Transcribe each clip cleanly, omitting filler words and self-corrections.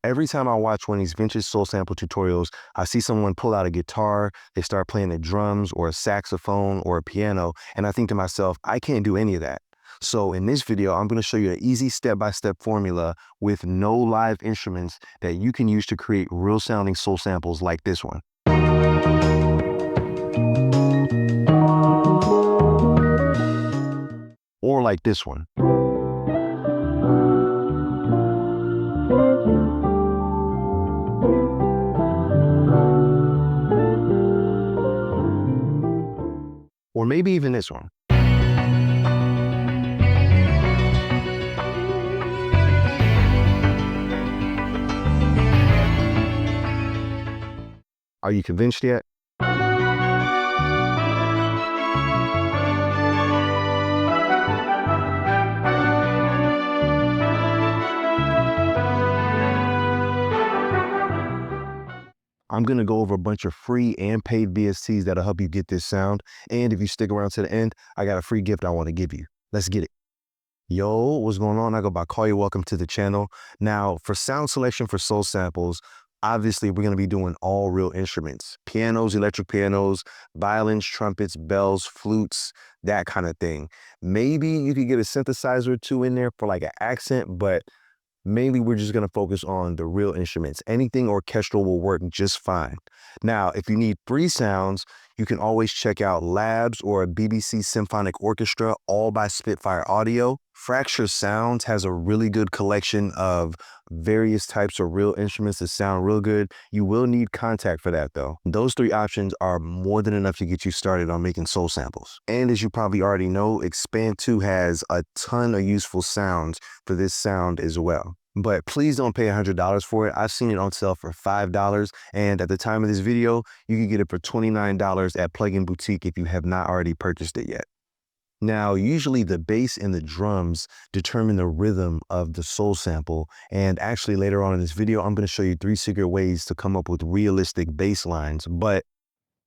Every time I watch one of these vintage soul sample tutorials, I see someone pull out a guitar, they start playing the drums or a saxophone or a piano, and I think to myself, I can't do any of that. So in this video, I'm going to show you an easy step-by-step formula with no live instruments that you can use to create real sounding soul samples like this one. Or like this one. Or maybe even this one. Are you convinced yet? I'm going to go over a bunch of free and paid VSTs that'll help you get this sound. And if you stick around to the end, I got a free gift I want to give you. Let's get it. Yo, what's going on? I go by Call You. Welcome to the channel. Now, for sound selection for soul samples, obviously we're going to be doing all real instruments. Pianos, electric pianos, violins, trumpets, bells, flutes, that kind of thing. Maybe you could get a synthesizer or two in there for like an accent, but mainly, we're just going to focus on the real instruments. Anything orchestral will work just fine. Now, if you need free sounds, you can always check out Labs or a BBC Symphonic Orchestra, all by Spitfire Audio. PasttoFuture Sounds has a really good collection of various types of real instruments that sound real good. You will need contact for that though. Those three options are more than enough to get you started on making soul samples. And as you probably already know, Expand 2 has a ton of useful sounds for this sound as well. But please don't pay $100 for it. I've seen it on sale for $5, and at the time of this video, you can get it for $29 at Plug-in Boutique if you have not already purchased it yet. Now, usually the bass and the drums determine the rhythm of the soul sample, and actually later on in this video, I'm going to show you 3 secret ways to come up with realistic bass lines. But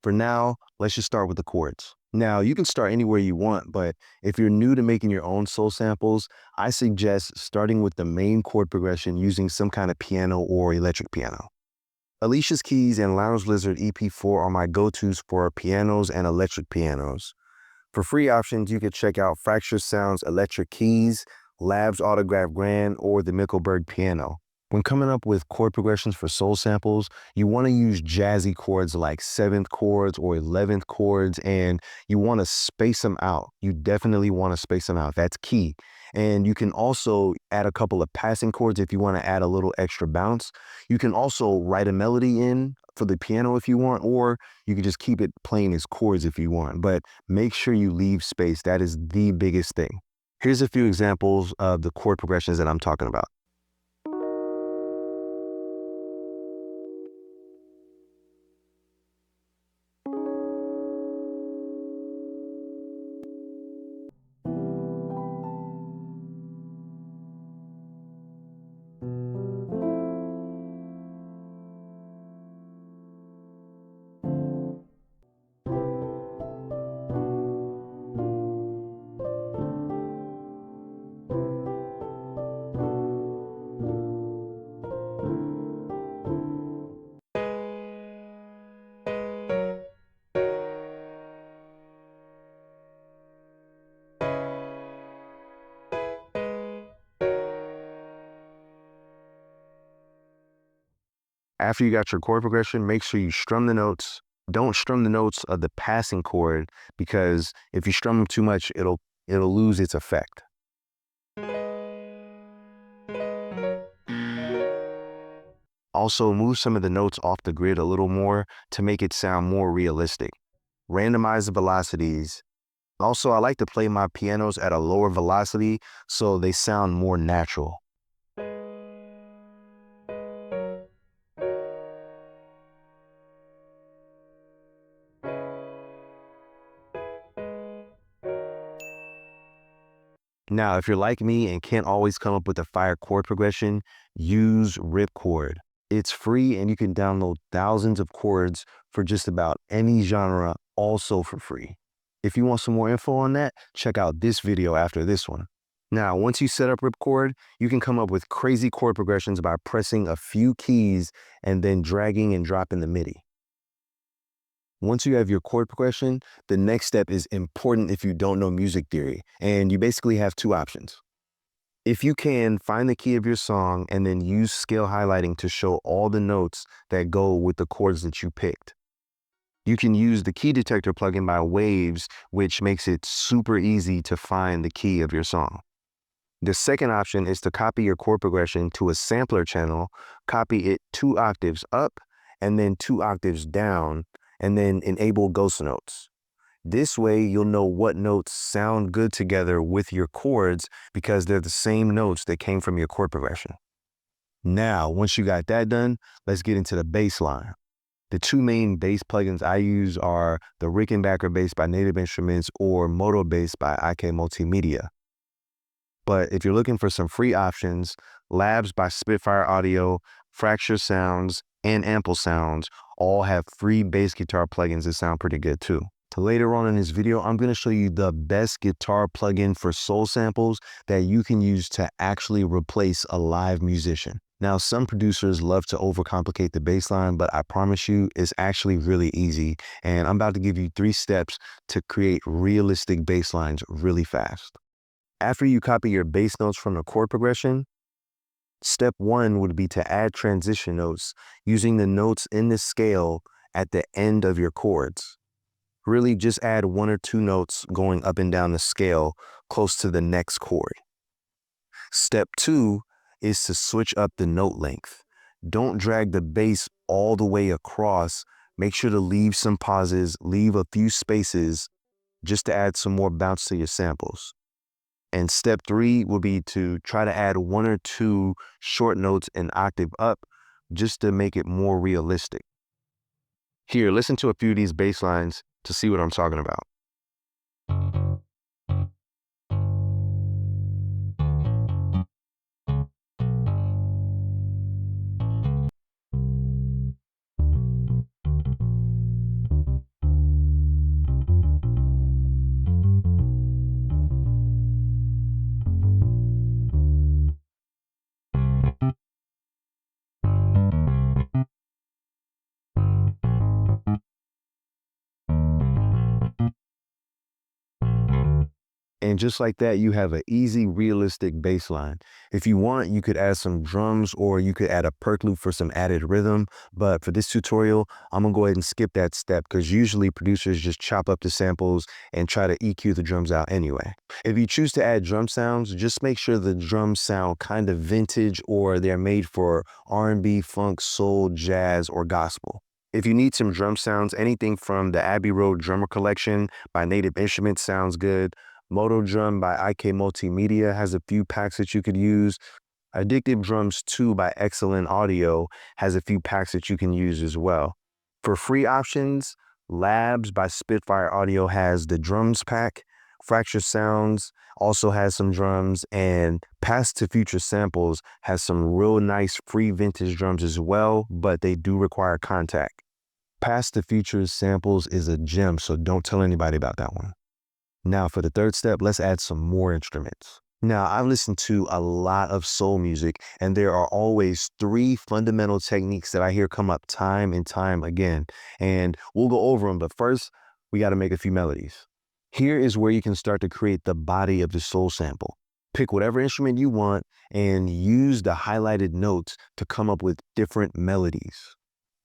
for now, let's just start with the chords. Now, you can start anywhere you want, but if you're new to making your own soul samples, I suggest starting with the main chord progression using some kind of piano or electric piano. Alicia's Keys and Lounge Lizard EP4 are my go-tos for pianos and electric pianos. For free options, you can check out PasttoFuture Sounds Electric Keys, Labs Autograph Grand, or the Mickleburgh Piano. When coming up with chord progressions for soul samples, you want to use jazzy chords like 7th chords or 11th chords, and you want to space them out. You definitely want to space them out. That's key. And you can also add a couple of passing chords if you want to add a little extra bounce. You can also write a melody in for the piano if you want, or you can just keep it playing as chords if you want. But make sure you leave space. That is the biggest thing. Here's a few examples of the chord progressions that I'm talking about. After you got your chord progression, make sure you strum the notes. Don't strum the notes of the passing chord, because if you strum them too much, it'll lose its effect. Also, move some of the notes off the grid a little more to make it sound more realistic. Randomize the velocities. Also, I like to play my pianos at a lower velocity so they sound more natural. Now, if you're like me and can't always come up with a fire chord progression, use Ripchord. It's free and you can download thousands of chords for just about any genre, also for free. If you want some more info on that, check out this video after this one. Now, once you set up ripcord, you can come up with crazy chord progressions by pressing a few keys and then dragging and dropping the MIDI. Once you have your chord progression, the next step is important if you don't know music theory, and you basically have two options. If you can, find the key of your song and then use scale highlighting to show all the notes that go with the chords that you picked. You can use the key detector plugin by Waves, which makes it super easy to find the key of your song. The second option is to copy your chord progression to a sampler channel, copy it 2 octaves up and then 2 octaves down, and then enable ghost notes. This way, you'll know what notes sound good together with your chords because they're the same notes that came from your chord progression. Now, once you got that done, let's get into the bass line. The two main bass plugins I use are the Rickenbacker Bass by Native Instruments or MODO Bass by IK Multimedia. But if you're looking for some free options, Labs by Spitfire Audio, Fracture Sounds, and Ample Sounds all have free bass guitar plugins that sound pretty good too. Later on in this video, I'm going to show you the best guitar plugin for soul samples that you can use to actually replace a live musician. Now, some producers love to overcomplicate the bass line, but I promise you it's actually really easy. And I'm about to give you 3 steps to create realistic bass lines really fast. After you copy your bass notes from the chord progression, step 1 would be to add transition notes using the notes in the scale at the end of your chords. Really just add 1 or 2 notes going up and down the scale close to the next chord. Step 2 is to switch up the note length. Don't drag the bass all the way across. Make sure to leave some pauses, leave a few spaces just to add some more bounce to your samples. And step 3 will be to try to add 1 or 2 short notes an octave up just to make it more realistic. Here, listen to a few of these bass lines to see what I'm talking about. And just like that, you have an easy, realistic bass line. If you want, you could add some drums or you could add a perk loop for some added rhythm. But for this tutorial, I'm gonna go ahead and skip that step because usually producers just chop up the samples and try to EQ the drums out anyway. If you choose to add drum sounds, just make sure the drums sound kind of vintage or they're made for R&B, funk, soul, jazz, or gospel. If you need some drum sounds, anything from the Abbey Drummer Collection by Native Instruments sounds good. MODO Drum by IK Multimedia has a few packs that you could use. Addictive Drums 2 by Excellent Audio has a few packs that you can use as well. For free options, Labs by Spitfire Audio has the drums pack. Fracture Sounds also has some drums, and PasttoFuture Samples has some real nice free vintage drums as well, but they do require contact. PasttoFuture Samples is a gem, so don't tell anybody about that one. Now for the third step, let's add some more instruments. Now, I've listened to a lot of soul music, and there are always 3 fundamental techniques that I hear come up time and time again. And we'll go over them, but first, we got to make a few melodies. Here is where you can start to create the body of the soul sample. Pick whatever instrument you want and use the highlighted notes to come up with different melodies.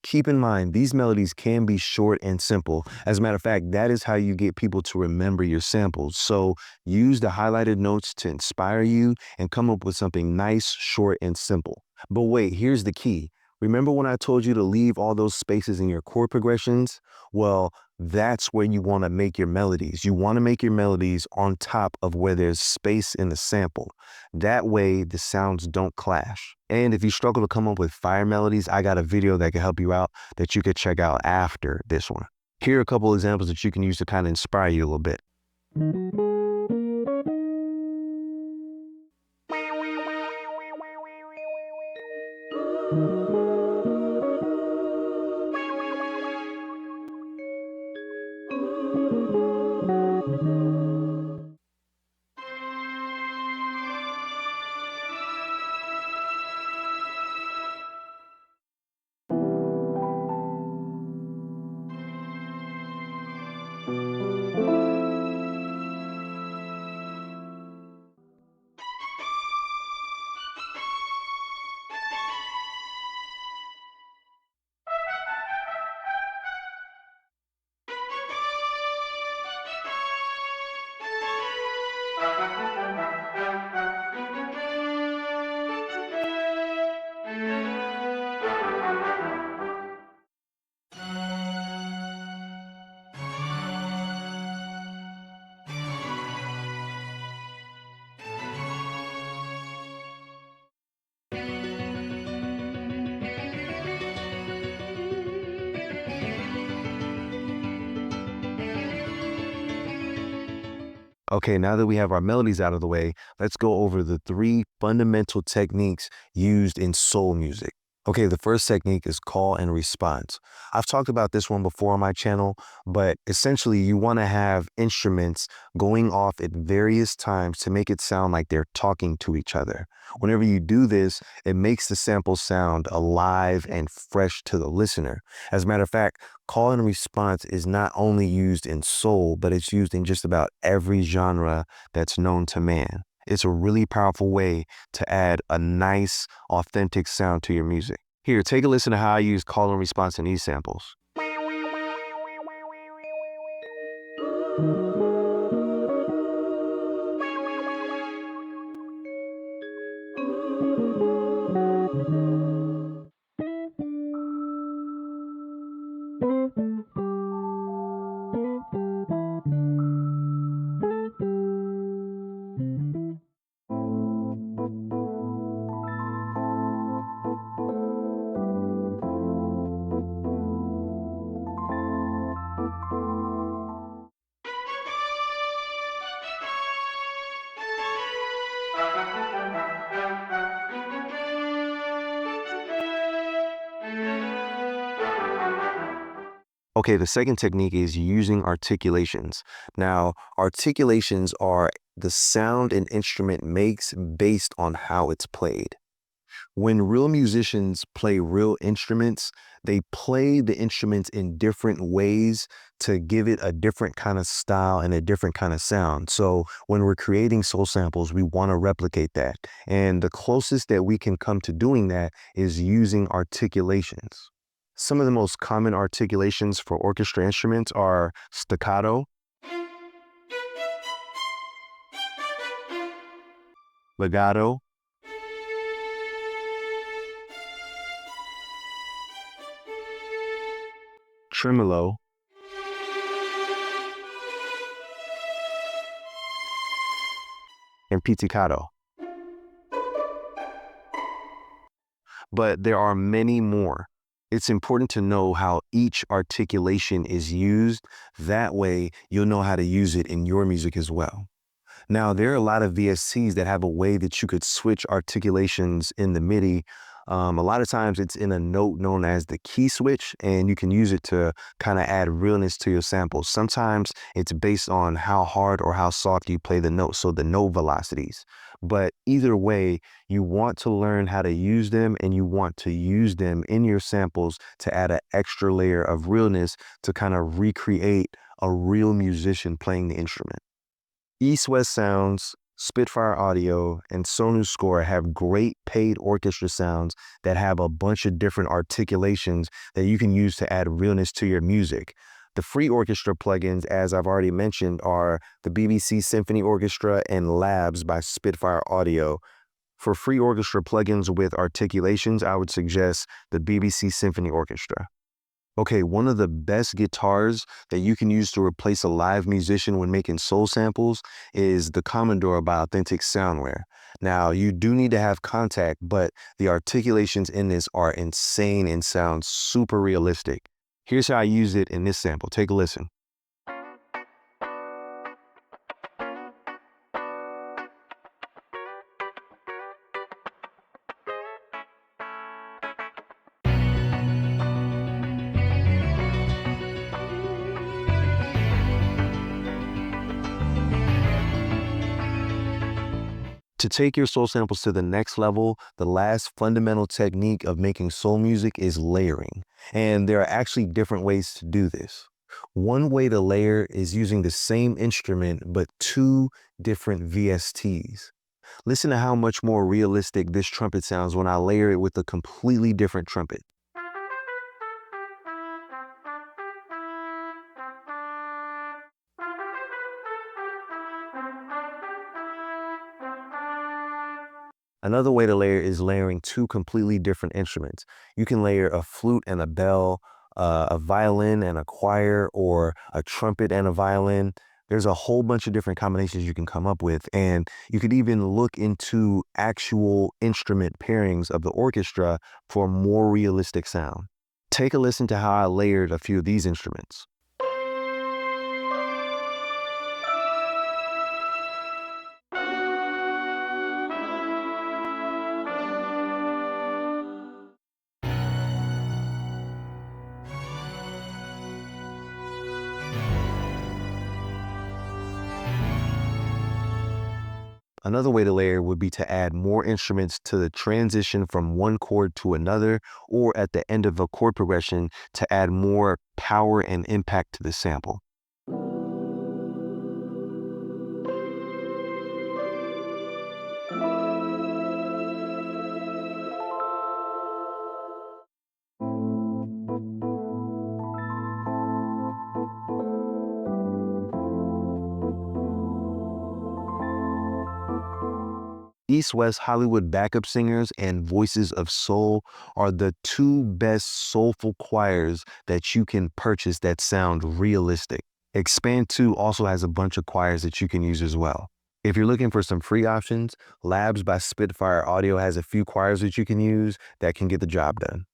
Keep in mind, these melodies can be short and simple. As a matter of fact, that is how you get people to remember your samples. So use the highlighted notes to inspire you and come up with something nice, short, and simple. But wait, here's the key. Remember when I told you to leave all those spaces in your chord progressions? Well, that's where you want to make your melodies. You want to make your melodies on top of where there's space in the sample. That way the sounds don't clash. And if you struggle to come up with fire melodies, I got a video that can help you out that you could check out after this one. Here are a couple examples that you can use to kind of inspire you a little bit. Okay, now that we have our melodies out of the way, let's go over the 3 fundamental techniques used in soul music. Okay, the first technique is call and response. I've talked about this one before on my channel, but essentially you want to have instruments going off at various times to make it sound like they're talking to each other. Whenever you do this, it makes the sample sound alive and fresh to the listener. As a matter of fact, call and response is not only used in soul, but it's used in just about every genre that's known to man. It's a really powerful way to add a nice, authentic sound to your music. Here, take a listen to how I use call and response in these samples. Okay, the second technique is using articulations. Now, articulations are the sound an instrument makes based on how it's played. When real musicians play real instruments, they play the instruments in different ways to give it a different kind of style and a different kind of sound. So when we're creating soul samples, we want to replicate that. And the closest that we can come to doing that is using articulations. Some of the most common articulations for orchestra instruments are staccato, legato, tremolo, and pizzicato. But there are many more. It's important to know how each articulation is used. That way, you'll know how to use it in your music as well. Now, there are a lot of VSTs that have a way that you could switch articulations in the MIDI. A lot of times it's in a note known as the key switch, and you can use it to kind of add realness to your samples. Sometimes it's based on how hard or how soft you play the note, so the note velocities. But either way, you want to learn how to use them, and you want to use them in your samples to add an extra layer of realness to kind of recreate a real musician playing the instrument. EastWest Sounds, Spitfire Audio, and Sonuscore have great paid orchestra sounds that have a bunch of different articulations that you can use to add realness to your music. The free orchestra plugins, as I've already mentioned, are the BBC Symphony Orchestra and Labs by Spitfire Audio. For free orchestra plugins with articulations, I would suggest the BBC Symphony Orchestra. Okay, one of the best guitars that you can use to replace a live musician when making soul samples is the Commodore by Authentic Soundware. Now, you do need to have contact, but the articulations in this are insane and sound super realistic. Here's how I use it in this sample. Take a listen. To take your soul samples to the next level, the last fundamental technique of making soul music is layering. And there are actually different ways to do this. One way to layer is using the same instrument, but 2 different VSTs. Listen to how much more realistic this trumpet sounds when I layer it with a completely different trumpet. Another way to layer is layering 2 completely different instruments. You can layer a flute and a bell, a violin and a choir, or a trumpet and a violin. There's a whole bunch of different combinations you can come up with, and you could even look into actual instrument pairings of the orchestra for more realistic sound. Take a listen to how I layered a few of these instruments. Another way to layer would be to add more instruments to the transition from one chord to another, or at the end of a chord progression to add more power and impact to the sample. East-West Hollywood backup singers and Voices of Soul are the two best soulful choirs that you can purchase that sound realistic. Expand 2 also has a bunch of choirs that you can use as well. If you're looking for some free options, Labs by Spitfire Audio has a few choirs that you can use that can get the job done.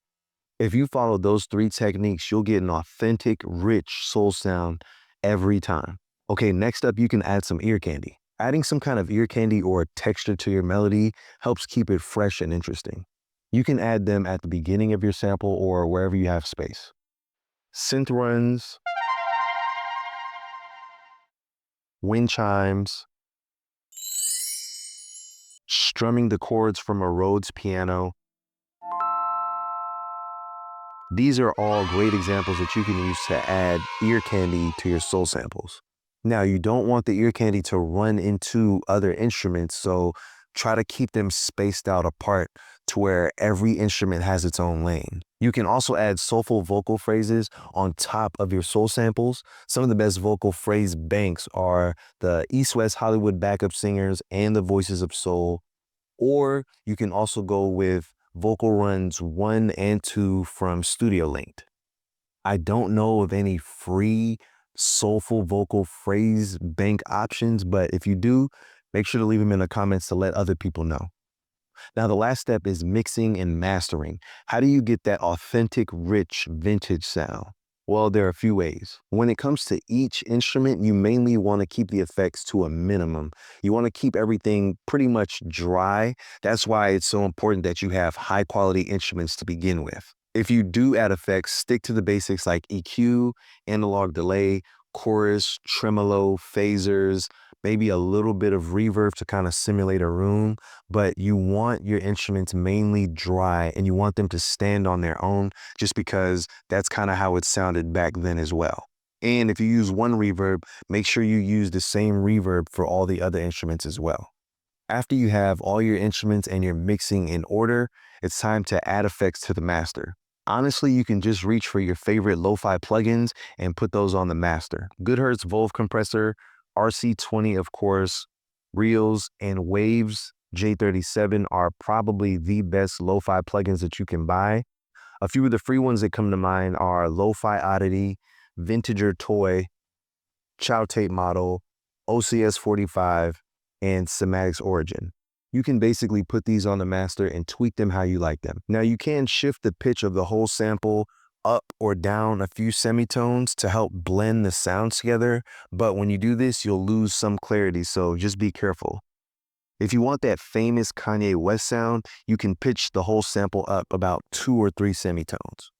If you follow those 3 techniques, you'll get an authentic, rich soul sound every time. Okay, next up, you can add some ear candy. Adding some kind of ear candy or texture to your melody helps keep it fresh and interesting. You can add them at the beginning of your sample or wherever you have space. Synth runs, wind chimes, strumming the chords from a Rhodes piano. These are all great examples that you can use to add ear candy to your soul samples. Now, you don't want the ear candy to run into other instruments, so try to keep them spaced out apart to where every instrument has its own lane. You can also add soulful vocal phrases on top of your soul samples. Some of the best vocal phrase banks are the East-West Hollywood backup singers and the Voices of Soul, or you can also go with vocal runs 1 and 2 from Studio Linked. I don't know of any free soulful vocal phrase bank options, but if you do, make sure to leave them in the comments to let other people know. Now, the last step is mixing and mastering. How do you get that authentic, rich, vintage sound? Well, there are a few ways. When it comes to each instrument, you mainly want to keep the effects to a minimum. You want to keep everything pretty much dry. That's why it's so important that you have high quality instruments to begin with. If you do add effects, stick to the basics like EQ, analog delay, chorus, tremolo, phasers, maybe a little bit of reverb to kind of simulate a room, but you want your instruments mainly dry and you want them to stand on their own just because that's kind of how it sounded back then as well. And if you use one reverb, make sure you use the same reverb for all the other instruments as well. After you have all your instruments and your mixing in order, it's time to add effects to the master. Honestly, you can just reach for your favorite lo-fi plugins and put those on the master. Goodhertz Volv Compressor, RC20 of course, Reels, and Waves J37 are probably the best lo-fi plugins that you can buy. A few of the free ones that come to mind are Lo-Fi Oddity, Vintager Toy, Chow Tape Model, OCS 45, and Sematics Origin. You can basically put these on the master and tweak them how you like them. Now, you can shift the pitch of the whole sample up or down a few semitones to help blend the sounds together, but when you do this, you'll lose some clarity, so just be careful. If you want that famous Kanye West sound, you can pitch the whole sample up about 2 or 3 semitones.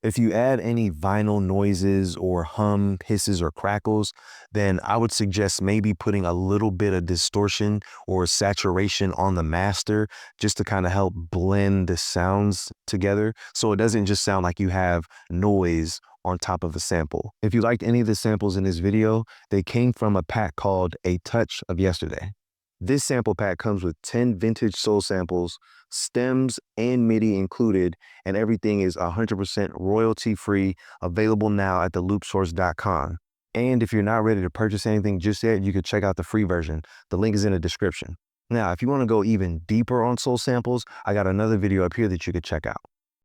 If you add any vinyl noises or hum, hisses, or crackles, then I would suggest maybe putting a little bit of distortion or saturation on the master just to kind of help blend the sounds together so it doesn't just sound like you have noise on top of a sample. If you liked any of the samples in this video, they came from a pack called A Touch of Yesterday. This sample pack comes with 10 vintage soul samples, stems and MIDI included, and everything is 100% royalty-free, available now at theloopsource.com. And if you're not ready to purchase anything just yet, you can check out the free version. The link is in the description. Now, if you want to go even deeper on soul samples, I got another video up here that you could check out.